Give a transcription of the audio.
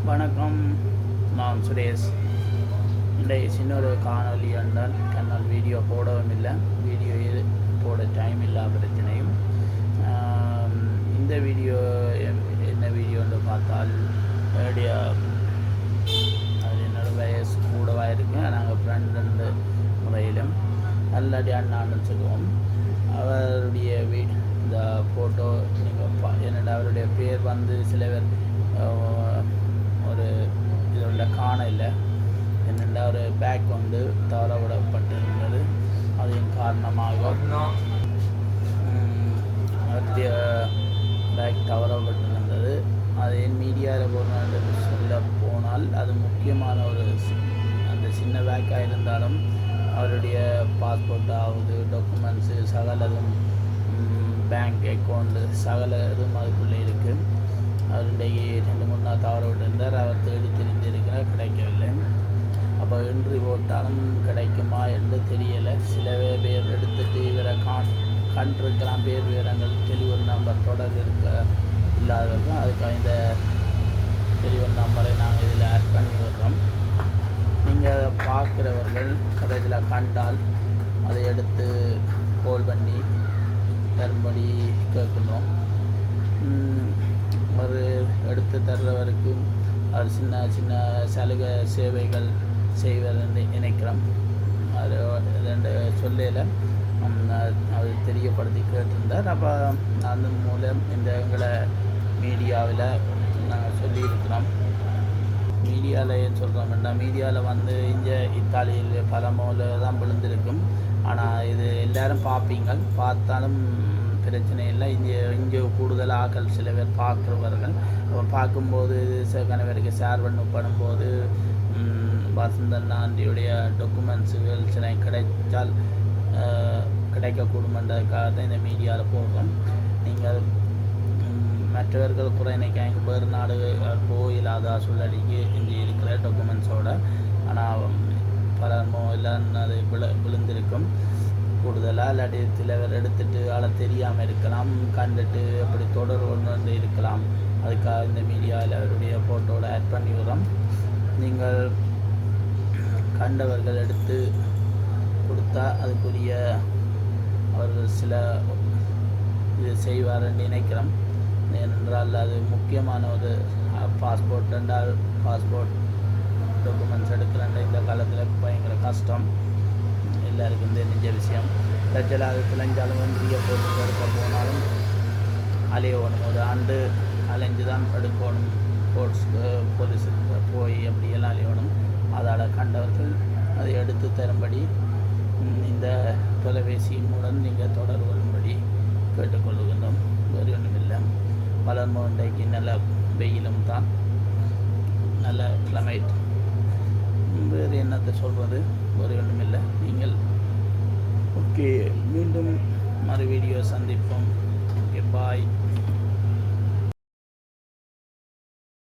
வணக்கம், நான் சுரேஷ். இன்றைய சின்ன ஒரு காணொலி என்றால் கண்ணால் வீடியோ போடவும் இல்லை, வீடியோ போட டைம் இல்லாத பிரச்சனையும். இந்த வீடியோ என்ன வீடியோன்னு பார்த்தால் என்னுடைய அது என்னோடய வயசு கூடவாக இருக்குது. நாங்கள் ஃப்ரெண்டு முறையிலும் நல்லடி அண்ணான்னு சொல்லுவோம். அவருடைய இந்த ஃபோட்டோ நீங்கள் என்னோட அவருடைய பேர் வந்து சில பேர் ஒரு இதோட காண இல்லை. என்னென்னா ஒரு பேக் வந்து தவற விடப்பட்டிருந்தது. அதன் காரணமாக அவருடைய பேக் தவறப்பட்டிருந்தது. அதை மீடியாவில் போகணுன்னு சொல்ல போனால் அது முக்கியமான ஒரு அந்த சின்ன பேக்காக இருந்தாலும் அவருடைய பாஸ்போர்ட்டாவது டாக்குமெண்ட்ஸு சகலதும் பேங்க் அக்கௌண்ட்டு சகலதும் அதுக்குள்ளே இருக்குது. அவருடைய 2-3 நாள் தவற விட்டிருந்தார். அவர் தேடி தெரிந்திருக்கிறார், கிடைக்கவில்லை. அப்போ என்ட்ரி போட்டாலும் கிடைக்குமா என்று தெரியலை. சில பேர் எடுத்துகிட்டு இவரை கண்டிருக்கலாம். பேர் விவரங்கள் டெலிஃபோன் நம்பர் தொடர் இருக்க இல்லாதவர்கள் அதுக்காக இந்த டெலிஃபோன் நம்பரை நாங்கள் இதில் ஆட் பண்ணி விடுறோம். நீங்கள் அதை பார்க்குறவர்கள் அதை இதில் கண்டால் அதை எடுத்து கால் பண்ணி தரும்படி கேட்கணும். ஒரு எடுத்து தர்றவருக்கு அது சின்ன சின்ன சலுகை சேவைகள் செய்வதென்று நினைக்கிறோம். அது ரெண்டு சொல்லையில் அது தெரியப்படுத்தி கேட்டிருந்தார். அப்போ அதன் மூலம் இந்த எங்களை மீடியாவில் நாங்கள் சொல்லியிருக்கிறோம். மீடியாவில் ஏன் சொல்கிறோம்னா, மீடியாவில் வந்து இங்கே இத்தாலியில் பல மூல தான் விழுந்திருக்கும். ஆனால் இது எல்லோரும் பார்ப்பீங்க, பார்த்தாலும் பிரச்சனை இல்லை. இங்கே கூடுதல் ஆக்கள் சில பேர் பார்க்குறவர்கள் பார்க்கும்போது கணவருக்கு ஷேர் பண்ணும்போது வசந்தன் ஆண்டியுடைய டாக்குமெண்ட்ஸுகள் சில கிடைச்சால் கிடைக்கக்கூடுமென்றதுக்காக தான் இந்த மீடியாவில் போகிறோம். நீங்கள் மற்றவர்கள் குறைநிக்க எங்கள் வேறு நாடு போயில்லாத சூழலிக்கு இங்கே இருக்கிற டாக்குமெண்ட்ஸோடு. ஆனால் பலமோ இல்லைன்னு அது விழுந்திருக்கும் கூடுதலாக. இல்லாட்டி சில பேர் எடுத்துகிட்டு அதை தெரியாமல் இருக்கலாம், கண்டுட்டு அப்படி தொடர் ஒன்று இருக்கலாம். அதுக்காக இந்த மீடியாவில் அவருடைய ஃபோட்டோவோட ஆட் பண்ணி விடுறோம். நீங்கள் கண்டவர்கள் எடுத்து கொடுத்தா அதுக்குரிய அவர்கள் சில இது செய்வார் என்று நினைக்கிறோம். ஏனென்றால் அது முக்கியமான ஒரு பாஸ்போர்ட் என்றால் பாஸ்போர்ட் டாக்குமெண்ட்ஸ் எடுக்கிறேன் இந்த காலத்தில் பயங்கர கஷ்டம். எல்லாருக்கும் தெரிஞ்ச விஷயம். தச்சலாக பிழைஞ்சாலும் பெரிய போட்டு எடுக்க போனாலும் அலையணும். ஒரு ஆண்டு அலைஞ்சு தான் எடுக்கணும். போலீஸுக்கு போய் அப்படியெல்லாம் அலையணும். அதோட கண்டவர்கள் அதை எடுத்து தரும்படி இந்த தொலைபேசி மூலம் நீங்கள் தொடர்பு கொள்ளும்படி கேட்டுக்கொள்கின்றோம். வேறு ஒன்றுமில்லை. வளர்மோ இன்றைக்கு நல்ல வெயிலும் தான், நல்ல கிளைமேட். வேறு என்னத்தை சொல்வது, வேறு ஒன்றுமில்லை. நீங்கள் ஓகே, மீண்டும் மறு வீடியோ சந்திப்போம். ஓகே, பாய்.